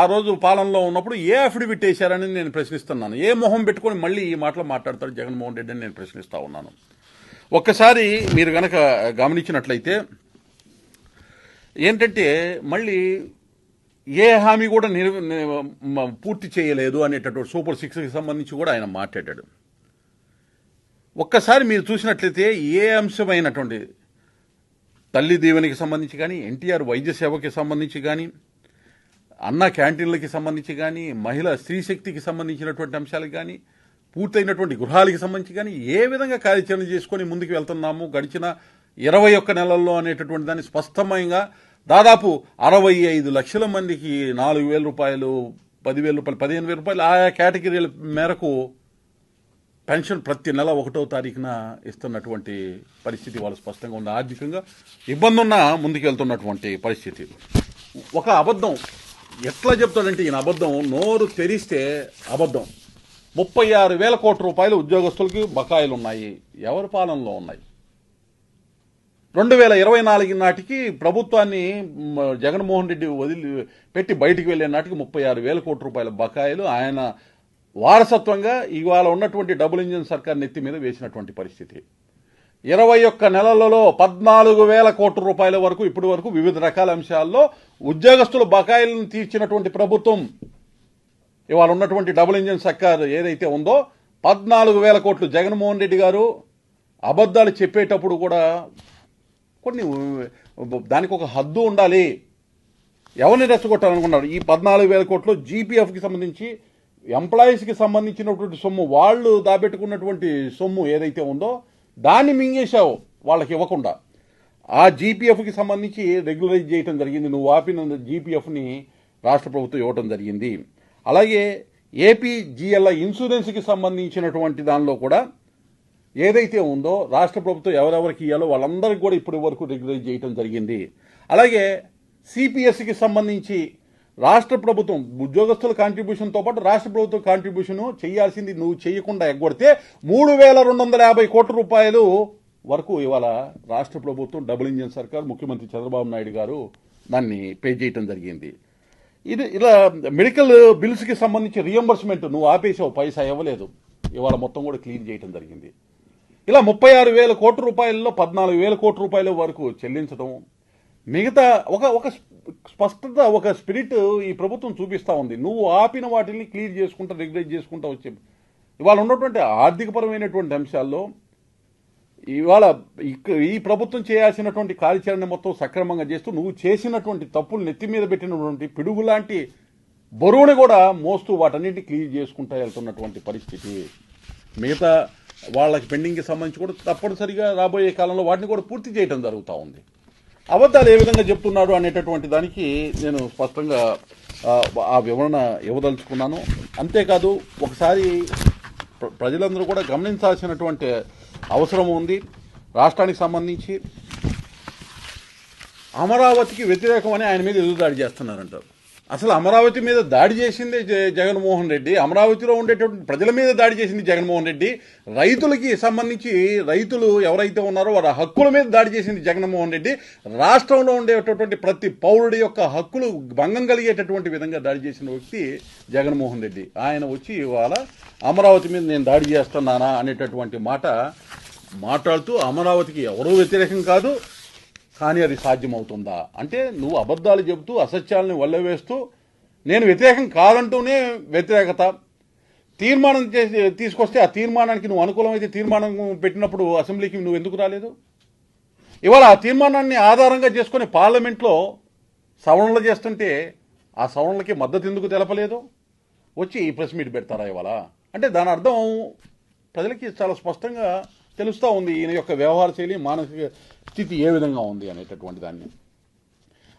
ఆ రోజు పాలనలో ఉన్నప్పుడు ఏ అఫిడవిట్ వేశారని నేను ప్రశ్నిస్తున్నాను. ఏ మొహం పెట్టుకొని మళ్ళీ ఈ మాటలు మాట్లాడతారు జగన్మోహన్ రెడ్డి అని నేను ప్రశ్నిస్తా ఉన్నాను. ఒక్కసారి మీరు గనక గమనించినట్లయితే ఏంటంటే మళ్ళీ ఏ హామీ కూడా పూర్తి చేయలేదు అనేటటువంటి సూపర్ 6కి సంబంధించి కూడా ఆయన మాట్లాడాడు. ఒక్కసారి మీరు చూసినట్లయితే ఏ అంశమైనటువంటి తల్లి దీవెనికి సంబంధించి కానీ, ఎన్టీఆర్ వైద్య సేవకి సంబంధించి కానీ, అన్న క్యాంటీన్లకి సంబంధించి కానీ, మహిళా స్త్రీ శక్తికి సంబంధించినటువంటి అంశాలకు కానీ, పూర్తయినటువంటి గృహాలకి సంబంధించి కానీ ఏ విధంగా కార్యాచరణ చేసుకొని ముందుకు వెళ్తున్నాము గడిచిన 21 నెలల్లో అనేటటువంటి దాన్ని స్పష్టంగా దాదాపు 65 లక్షల మందికి 4,000 రూపాయలు, 10,000 రూపాయలు, 15,000 రూపాయలు ఆయా కేటగిరీల మేరకు పెన్షన్ ప్రతి నెల 1వ తారీఖున ఇస్తున్నటువంటి పరిస్థితి వాళ్ళు స్పష్టంగా ఉంది. ఆర్థికంగా ఇబ్బంది ఉన్నా ముందుకు వెళ్తున్నటువంటి పరిస్థితి. ఒక అబద్ధం ఎట్లా చెప్తాడంటే ఈయన అబద్ధం నోరు తెరిస్తే అబద్ధం. 36,000 కోట్ల రూపాయలు ఉద్యోగస్తులకి బకాయిలు ఉన్నాయి. ఎవరి పాలనలో ఉన్నాయి? 2024 నాటికి ప్రభుత్వాన్ని జగన్మోహన్ రెడ్డి పెట్టి బయటికి వెళ్లే నాటికి 36,000 కోట్ల రూపాయల బకాయిలు ఆయన వారసత్వంగా ఇవాళ ఉన్నటువంటి డబుల్ ఇంజిన్ సర్కార్ నెత్తి మీద వేసినటువంటి పరిస్థితి. 21 నెలలలో 14,000 కోట్ల రూపాయల వరకు ఇప్పటి వరకు వివిధ రకాల అంశాల్లో ఉద్యోగస్తుల బకాయిలను తీర్చినటువంటి ప్రభుత్వం ఇవాళ ఉన్నటువంటి డబుల్ ఇంజిన్ సర్కార్ ఏదైతే ఉందో 14,000 కోట్లు. జగన్మోహన్ రెడ్డి గారు అబద్ధాలు చెప్పేటప్పుడు కూడా కొన్ని దానికి ఒక హద్దు ఉండాలి. ఎవరిని రెచ్చగొట్టాలనుకున్నారు? ఈ 14,000 కోట్లు జీపీఎఫ్కి సంబంధించి ఎంప్లాయీస్కి సంబంధించినటువంటి సొమ్ము, వాళ్ళు దాబెట్టుకున్నటువంటి సొమ్ము ఏదైతే ఉందో దాన్ని మింగేశావు వాళ్ళకి ఇవ్వకుండా. ఆ జీపీఎఫ్కి సంబంధించి రెగ్యులరైజ్ చేయడం జరిగింది. నువ్వు ఆపిన జీపీఎఫ్ని రాష్ట్ర ప్రభుత్వం ఇవ్వటం జరిగింది. అలాగే ఏపీ జిఎల్ఐ ఇన్సూరెన్స్కి సంబంధించినటువంటి దానిలో కూడా ఏదైతే ఉందో రాష్ట్ర ప్రభుత్వం ఎవరెవరికి ఇవ్వాలో వాళ్ళందరికీ కూడా ఇప్పటి వరకు రెగ్యులరైజ్ చేయడం జరిగింది. అలాగే సిపిఎస్కి సంబంధించి రాష్ట్ర ప్రభుత్వం ఉద్యోగస్తుల కాంట్రిబ్యూషన్తో పాటు రాష్ట్ర ప్రభుత్వం కాంట్రిబ్యూషన్ చేయాల్సింది నువ్వు చేయకుండా ఎగ్గొడితే 3,250 కోట్ల రూపాయలు వరకు ఇవాళ రాష్ట్ర ప్రభుత్వం డబుల్ ఇంజిన్ సర్కార్ ముఖ్యమంత్రి చంద్రబాబు నాయుడు గారు దాన్ని పే చేయటం జరిగింది. ఇది ఇలా మెడికల్ బిల్స్కి సంబంధించి రియంబర్స్మెంట్ నువ్వు ఆపేసావు, పైసా ఇవ్వలేదు. ఇవాళ మొత్తం కూడా క్లీన్ చేయటం జరిగింది. ఇలా 36,000 కోట్ల రూపాయల్లో 14,000 కోట్ల రూపాయల వరకు చెల్లించడం, మిగతా ఒక స్పష్టత, ఒక స్పిరిట్ ఈ ప్రభుత్వం చూపిస్తూ ఉంది. నువ్వు ఆపిన వాటిని క్లియర్ చేసుకుంటా, రెగ్యులేట్ చేసుకుంటా వచ్చే ఇవాళ ఉన్నటువంటి ఆర్థికపరమైనటువంటి అంశాల్లో ఇవాళ ఈ ప్రభుత్వం చేయాల్సినటువంటి కార్యాచరణ మొత్తం సక్రమంగా చేస్తూ నువ్వు చేసినటువంటి తప్పులు నెత్తి మీద పెట్టినటువంటి పిడుగు లాంటి బరువుని కూడా మోస్తూ వాటన్నింటినీ క్లియర్ చేసుకుంటూ వెళ్తున్నటువంటి పరిస్థితి. మిగతా వాళ్ళకి పెండింగ్కి సంబంధించి కూడా తప్పనిసరిగా రాబోయే కాలంలో వాటిని కూడా పూర్తి చేయడం జరుగుతూ ఉంది. అబద్ధాలు ఏ విధంగా చెప్తున్నాడు అనేటటువంటి దానికి నేను స్పష్టంగా ఆ వివరణ ఇవ్వదలుచుకున్నాను. అంతేకాదు ఒకసారి ప్రజలందరూ కూడా గమనించాల్సినటువంటి అవసరం ఉంది. రాష్ట్రానికి సంబంధించి అమరావతికి వ్యతిరేకమని ఆయన మీద ఎదురుదాడి చేస్తున్నారంటారు. అసలు అమరావతి మీద దాడి చేసిందే జగన్మోహన్ రెడ్డి, అమరావతిలో ఉండేటువంటి ప్రజల మీద దాడి చేసింది జగన్మోహన్ రెడ్డి, రైతులకి సంబంధించి రైతులు ఎవరైతే ఉన్నారో వారి హక్కుల మీద దాడి చేసింది జగన్మోహన్ రెడ్డి, రాష్ట్రంలో ఉండేటటువంటి ప్రతి పౌరుడి యొక్క హక్కులు భంగం కలిగేటటువంటి విధంగా దాడి చేసిన వ్యక్తి జగన్మోహన్ రెడ్డి. ఆయన వచ్చి ఇవాళ అమరావతి మీద నేను దాడి చేస్తున్నానా అనేటటువంటి మాట మాట్లాడుతూ అమరావతికి ఎవరూ వ్యతిరేకం కాదు, కానీ అది సాధ్యమవుతుందా అంటే నువ్వు అబద్ధాలు చెబుతూ అసత్యాలను వల్లవేస్తూ నేను వ్యతిరేకం కాదంటూనే వ్యతిరేకత, తీర్మానం చేసి తీసుకొస్తే ఆ తీర్మానానికి నువ్వు అనుకూలమైతే తీర్మానం పెట్టినప్పుడు అసెంబ్లీకి నువ్వు ఎందుకు రాలేదు? ఇవాళ ఆ తీర్మానాన్ని ఆధారంగా చేసుకుని పార్లమెంట్లో సవరణలు చేస్తుంటే ఆ సవరణలకి మద్దతు ఎందుకు తెలపలేదు? వచ్చి ఈ ప్రెస్ మీట్ పెడతారా ఇవాళ? అంటే దాని అర్థం ప్రజలకి చాలా స్పష్టంగా తెలుస్తూ ఉంది ఈయన యొక్క వ్యవహార శైలి, మానసిక స్థితి ఏ విధంగా ఉంది అనేటటువంటి దాన్ని.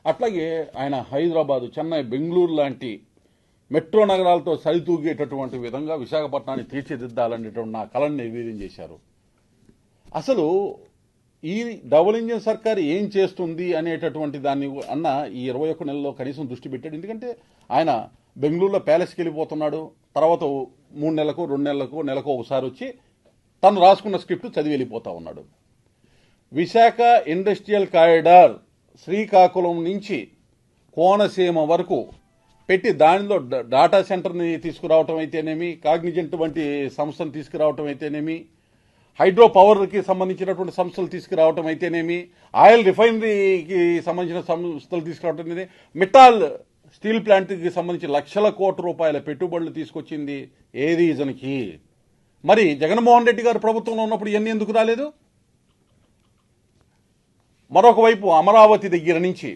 అట్లాగే ఆయన హైదరాబాదు, చెన్నై, బెంగళూరు లాంటి మెట్రో నగరాలతో సరితూగేటటువంటి విధంగా విశాఖపట్నాన్ని తీర్చిదిద్దాలనేటువంటి నా కళను నిర్వీర్యం చేశారు. అసలు ఈ డబుల్ ఇంజిన్ సర్కారు ఏం చేస్తుంది అనేటటువంటి దాన్ని అన్న ఈ 21 నెలల్లో కనీసం దృష్టి పెట్టాడు. ఎందుకంటే ఆయన బెంగళూరులో ప్యాలెస్కి వెళ్ళిపోతున్నాడు, తర్వాత 3 నెలలకు 2 నెలలకు నెలకు ఒకసారి వచ్చి తను రాసుకున్న స్క్రిప్ట్ చదివి వెళ్ళిపోతా ఉన్నాడు. విశాఖ ఇండస్ట్రియల్ కారిడార్ శ్రీకాకుళం నుంచి కోనసీమ వరకు పెట్టి దానిలో డాటా సెంటర్ని తీసుకురావటం అయితేనేమి, కాగ్నిజెంట్ వంటి సంస్థను తీసుకురావటం అయితేనేమి, హైడ్రో పవర్కి సంబంధించినటువంటి సంస్థలు తీసుకురావటం అయితేనేమి, ఆయిల్ రిఫైనరీకి సంబంధించిన సంస్థలు తీసుకురావటం అనేది, మిట్టాల్ స్టీల్ ప్లాంట్కి సంబంధించి లక్షల కోట్ల రూపాయల పెట్టుబడులు తీసుకొచ్చింది ఏ రీజన్కి? మరి జగన్మోహన్ రెడ్డి గారు ప్రభుత్వంలో ఉన్నప్పుడు ఇవన్నీ ఎందుకు రాలేదు? మరొక వైపు అమరావతి దగ్గర నుంచి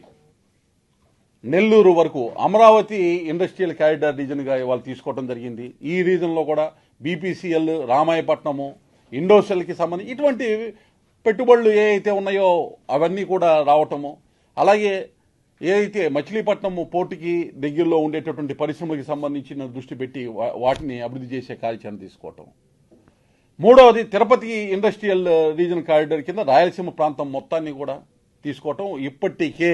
నెల్లూరు వరకు అమరావతి ఇండస్ట్రియల్ కారిడార్ రీజన్గా ఇవాళ తీసుకోవడం జరిగింది. ఈ రీజన్లో కూడా బీపీసీఎల్, రామాయపట్నము, ఇండోసెల్కి సంబంధించి ఇటువంటి పెట్టుబడులు ఏ అయితే ఉన్నాయో అవన్నీ కూడా రావటము, అలాగే ఏదైతే మచిలీపట్నం పోర్టుకి దగ్గరలో ఉండేటటువంటి పరిశ్రమలకు సంబంధించిన దృష్టి పెట్టి వాటిని అభివృద్ధి చేసే కార్యాచరణ తీసుకోవటం. మూడవది తిరుపతి ఇండస్ట్రియల్ రీజన్ కారిడార్ కింద రాయలసీమ ప్రాంతం మొత్తాన్ని కూడా తీసుకోవటం. ఇప్పటికే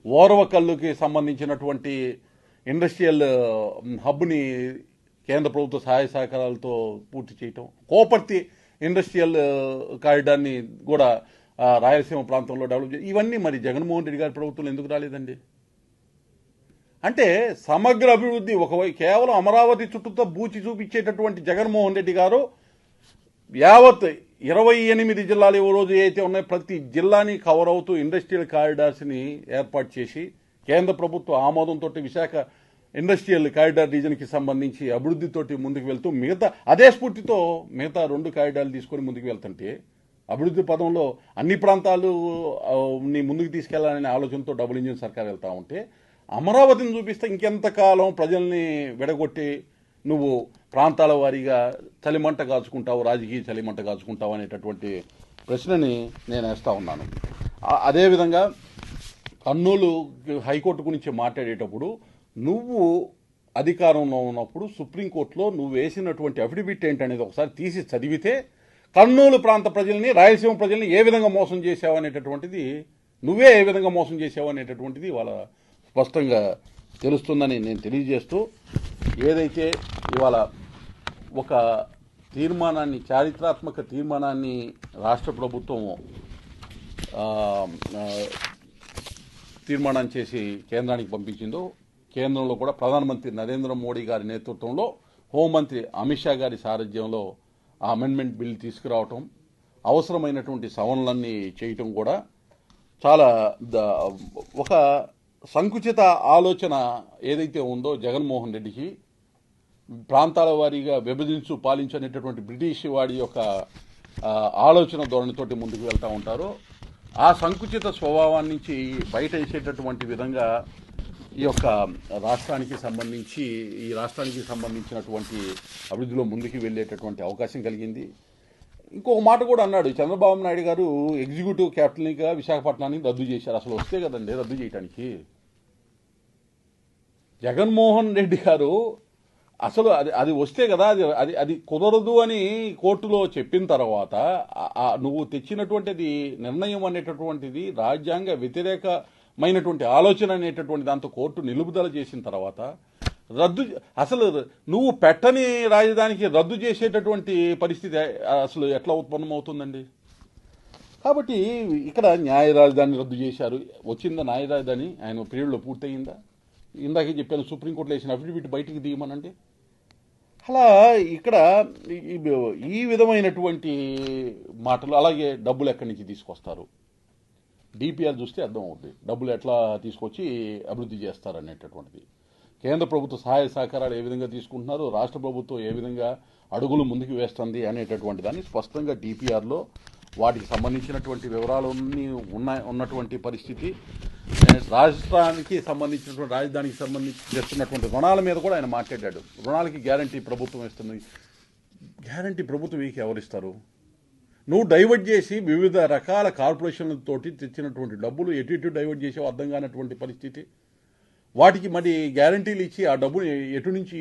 ఓర్వకల్లుకి సంబంధించినటువంటి ఇండస్ట్రియల్ హబ్ని కేంద్ర ప్రభుత్వ సహాయ సహకారాలతో పూర్తి చేయటం, కోపర్తి ఇండస్ట్రియల్ కారిడార్ని కూడా రాయలసీమ ప్రాంతంలో డెవలప్ చేయాలి. ఇవన్నీ మరి జగన్మోహన్ రెడ్డి గారి ప్రభుత్వం ఎందుకు రాలేదండి? అంటే సమగ్ర అభివృద్ధి కేవలం అమరావతి చుట్టూతో బూచి చూపించేటటువంటి జగన్మోహన్ రెడ్డి గారు యావత్ 28 జిల్లాలు ఏ రోజు అయితే ఉన్నాయో ప్రతి జిల్లాని కవర్ అవుతూ ఇండస్ట్రియల్ కారిడార్స్ని ఏర్పాటు చేసి కేంద్ర ప్రభుత్వ ఆమోదంతో విశాఖ ఇండస్ట్రియల్ కారిడార్ రీజన్కి సంబంధించి అభివృద్ధితోటి ముందుకు వెళ్తూ అదే స్ఫూర్తితో మిగతా 2 కారిడార్లు తీసుకొని ముందుకు వెళ్తుంటే అభివృద్ధి పదంలో అన్ని ప్రాంతాలు ముందుకు తీసుకెళ్లాలనే ఆలోచనతో డబుల్ ఇంజిన్ సర్కార్ వెళ్తా ఉంటే అమరావతిని చూపిస్తే ఇంకెంతకాలం ప్రజల్ని విడగొట్టి నువ్వు ప్రాంతాల వారీగా చలిమంట కాచుకుంటావు, రాజకీయ చలిమంట కాచుకుంటావు అనేటటువంటి ప్రశ్నని నేను వేస్తా ఉన్నాను. అదేవిధంగా కర్నూలు హైకోర్టు గురించి మాట్లాడేటప్పుడు నువ్వు అధికారంలో ఉన్నప్పుడు సుప్రీంకోర్టులో నువ్వు వేసినటువంటి అఫిడవిట్ ఏంటనేది ఒకసారి తీసి చదివితే కర్నూలు ప్రాంత ప్రజల్ని, రాయలసీమ ప్రజల్ని ఏ విధంగా మోసం చేశావు అనేటటువంటిది, నువ్వే ఏ విధంగా మోసం చేశావు అనేటటువంటిది ఇవాళ స్పష్టంగా తెలుస్తుందని నేను తెలియజేస్తూ, ఏదైతే ఇవాళ ఒక తీర్మానాన్ని, చారిత్రాత్మక తీర్మానాన్ని రాష్ట్ర ప్రభుత్వం తీర్మానం చేసి కేంద్రానికి పంపించిందో, కేంద్రంలో కూడా ప్రధానమంత్రి నరేంద్ర మోడీ గారి నేతృత్వంలో హోంమంత్రి అమిత్ షా గారి సారథ్యంలో ఆ అమెండ్మెంట్ బిల్ తీసుకురావటం, అవసరమైనటువంటి సవరణలన్నీ చేయటం కూడా చాలా ఒక సంకుచిత ఆలోచన ఏదైతే ఉందో జగన్మోహన్ రెడ్డికి, ప్రాంతాల వారీగా విభజించు పాలించు అనేటటువంటి బ్రిటిష్ వాడి యొక్క ఆలోచన ధోరణితోటి ముందుకు వెళ్తూ ఉంటారో ఆ సంకుచిత స్వభావాన్ని నుంచి బయట వేసేటటువంటి విధంగా ఈ యొక్క రాష్ట్రానికి సంబంధించినటువంటి అభివృద్ధిలో ముందుకు వెళ్ళేటటువంటి అవకాశం కలిగింది. ఇంకొక మాట కూడా అన్నాడు చంద్రబాబు నాయుడు గారు, ఎగ్జిక్యూటివ్ క్యాపిటల్గా విశాఖపట్నాన్ని రద్దు చేశారు. అసలు వస్తే కదండి రద్దు చేయడానికి. జగన్మోహన్ రెడ్డి గారు అసలు అది వస్తే కదా అది కుదరదు అని కోర్టులో చెప్పిన తర్వాత నువ్వు తెచ్చినటువంటిది నిర్ణయం అనేటటువంటిది రాజ్యాంగ వ్యతిరేకమైనటువంటి ఆలోచన అనేటటువంటి దాంతో కోర్టు నిలుపుదల చేసిన తర్వాత అసలు నువ్వు పెట్టని రాజధానికి రద్దు చేసేటటువంటి పరిస్థితి అసలు ఎట్లా ఉత్పన్నమవుతుందండి? కాబట్టి ఇక్కడ న్యాయ రాజధాని రద్దు చేశారు. వచ్చిందా న్యాయ రాజధాని? ఆయన పీరియడ్లో పూర్తయిందా? ఇందాకే చెప్పాను, సుప్రీంకోర్టులో వేసిన అఫిడవిట్ బయటికి దిగమనండి. అలా ఇక్కడ ఈ విధమైనటువంటి మాటలు, అలాగే డబ్బులు ఎక్కడి నుంచి తీసుకొస్తారు, డిపిఆర్ చూస్తే అర్థం అవుతుంది డబ్బులు ఎట్లా తీసుకొచ్చి అభివృద్ధి చేస్తారు అనేటటువంటిది. కేంద్ర ప్రభుత్వ సహాయ సహకారాలు ఏ విధంగా తీసుకుంటున్నారు, రాష్ట్ర ప్రభుత్వం ఏ విధంగా అడుగులు ముందుకు వేస్తుంది అనేటటువంటి దాన్ని స్పష్టంగా డిపిఆర్లో వాటికి సంబంధించినటువంటి వివరాలన్నీ ఉన్నటువంటి పరిస్థితి. రాష్ట్రానికి సంబంధించినటువంటి రాజధానికి సంబంధించి చేస్తున్నటువంటి రుణాల మీద కూడా ఆయన మాట్లాడాడు. రుణాలకి గ్యారంటీ ప్రభుత్వం ఇస్తుంది. గ్యారంటీ ప్రభుత్వం వీకి ఎవరిస్తారు? నువ్వు డైవర్ట్ చేసి వివిధ రకాల కార్పొరేషన్లతోటి తెచ్చినటువంటి డబ్బులు ఎటు డైవర్ట్ చేసావు అర్థం కానటువంటి పరిస్థితి. వాటికి మరి గ్యారంటీలు ఇచ్చి ఆ డబ్బుని ఎటు నుంచి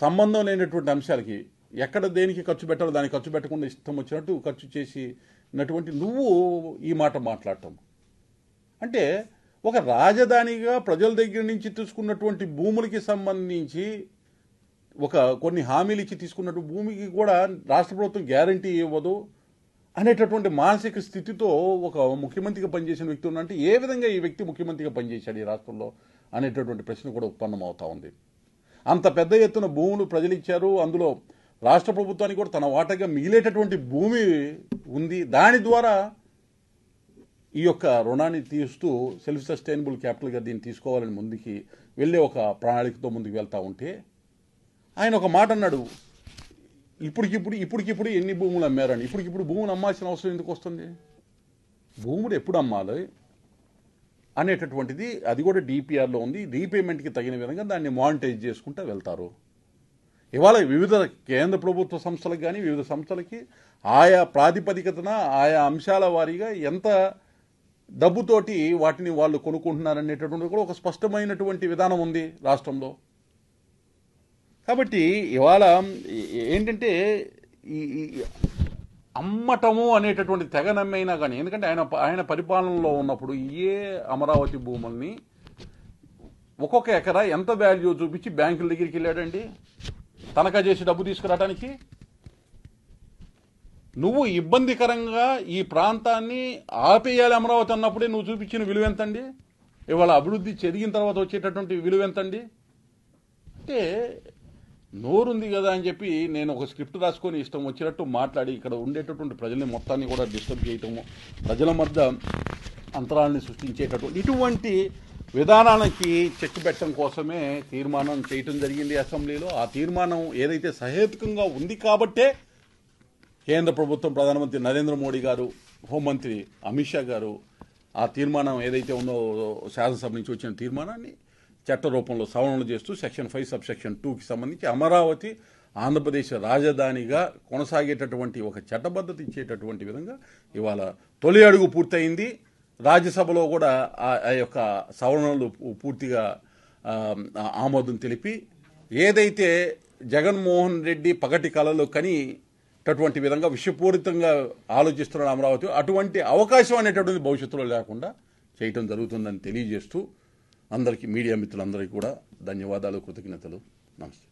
సంబంధం లేనటువంటి అంశాలకి ఎక్కడ దేనికి ఖర్చు పెట్టాలో దానికి ఖర్చు పెట్టకుండా ఇష్టం వచ్చినట్టు ఖర్చు చేసినటువంటి నువ్వు ఈ మాట మాట్లాడటం అంటే ఒక రాజధానిగా ప్రజల దగ్గర నుంచి తీసుకున్నటువంటి భూములకి సంబంధించి కొన్ని హామీలు ఇచ్చి తీసుకున్నట్టు భూమికి కూడా రాష్ట్ర ప్రభుత్వం గ్యారంటీ ఇవ్వదు అనేటటువంటి మానసిక స్థితితో ఒక ముఖ్యమంత్రిగా పనిచేసిన వ్యక్తి ఉన్నంటే ఏ విధంగా ఈ వ్యక్తి ముఖ్యమంత్రిగా పనిచేశాడు ఈ రాష్ట్రంలో అనేటటువంటి ప్రశ్న కూడా ఉత్పన్నమవుతా ఉంది. అంత పెద్ద ఎత్తున భూములు ప్రజలు ఇచ్చారు. అందులో రాష్ట్ర ప్రభుత్వానికి కూడా తన వాటగా మిగిలేటటువంటి భూమి ఉంది. దాని ద్వారా ఈ యొక్క రుణాన్ని తీస్తూ సెల్ఫ్ సస్టైనబుల్ క్యాపిటల్గా దీన్ని తీసుకోవాలని ముందుకి వెళ్ళే ఒక ప్రణాళికతో ముందుకు వెళ్తూ ఉంటే ఆయన ఒక మాట అన్నాడు, ఇప్పటికిప్పుడు ఎన్ని భూములు అమ్మారని. ఇప్పటికిప్పుడు భూములు అమ్మాల్సిన అవసరం ఎందుకు వస్తుంది? భూములు ఎప్పుడు అమ్మాలి అనేటటువంటిది అది కూడా డిపిఆర్లో ఉంది. రీపేమెంట్కి తగిన విధంగా దాన్ని మానిటైజ్ చేసుకుంటూ వెళ్తారు. ఇవాళ వివిధ కేంద్ర ప్రభుత్వ సంస్థలకు కానీ వివిధ సంస్థలకి ఆయా ప్రాతిపదికతన ఆయా అంశాల వారీగా ఎంత డబ్బుతోటి వాటిని వాళ్ళు కొనుక్కుంటున్నారనేటటువంటి కూడా ఒక స్పష్టమైనటువంటి విధానం ఉంది రాష్ట్రంలో. కాబట్టి ఇవాళ ఏంటంటే ఈ అమ్మటము అనేటటువంటి తెగ నమ్మైనా కానీ, ఎందుకంటే ఆయన పరిపాలనలో ఉన్నప్పుడు ఏ అమరావతి భూముల్ని ఒక్కొక్క ఎకరా ఎంత వాల్యూ చూపించి బ్యాంకుల దగ్గరికి వెళ్ళాడండి తనఖా చేసి డబ్బు తీసుకురావడానికి. నువ్వు ఇబ్బందికరంగా ఈ ప్రాంతాన్ని ఆపేయాలి అమరావతి అన్నప్పుడే నువ్వు చూపించిన విలువ ఎంతండి? ఇవాళ అభివృద్ధి చెరిగిన తర్వాత వచ్చేటటువంటి విలువ ఎంతండి? అంటే నోరుంది కదా అని చెప్పి నేను ఒక స్క్రిప్ట్ రాసుకొని ఇష్టం వచ్చినట్టు మాట్లాడి ఇక్కడ ఉండేటటువంటి ప్రజల్ని మొత్తాన్ని కూడా డిస్టర్బ్ చేయటము, ప్రజల మధ్య అంతరాలని సృష్టించేటటువంటి ఇటువంటి విధానానికి చెక్ పెట్టడం కోసమే తీర్మానం చేయటం జరిగింది అసెంబ్లీలో. ఆ తీర్మానం ఏదైతే సహేతుకంగా ఉంది కాబట్టే కేంద్ర ప్రభుత్వం, ప్రధానమంత్రి నరేంద్ర మోడీ గారు, హోంమంత్రి అమిత్ షా గారు ఆ తీర్మానం ఏదైతే ఉందో శాసనసభ నుంచి వచ్చిన తీర్మానాన్ని చట్ట రూపంలో సవరణలు చేస్తూ సెక్షన్ 5 సబ్సెక్షన్ 2కి సంబంధించి అమరావతి ఆంధ్రప్రదేశ్ రాజధానిగా కొనసాగేటటువంటి ఒక చట్టబద్ధత ఇచ్చేటటువంటి విధంగా ఇవాళ తొలి అడుగు పూర్తయింది. రాజ్యసభలో కూడా ఆ యొక్క సవరణలు పూర్తిగా ఆమోదం తెలిపి ఏదైతే జగన్మోహన్ రెడ్డి పగటి కళలో కనిటటువంటి విధంగా విషపూరితంగా ఆలోచిస్తున్నాడు అమరావతి, అటువంటి అవకాశం అనేటటువంటి భవిష్యత్తులో లేకుండా చేయటం జరుగుతుందని తెలియజేస్తూ అందరికీ, మీడియా మిత్రులందరికీ కూడా ధన్యవాదాలు, కృతజ్ఞతలు. నమస్తే.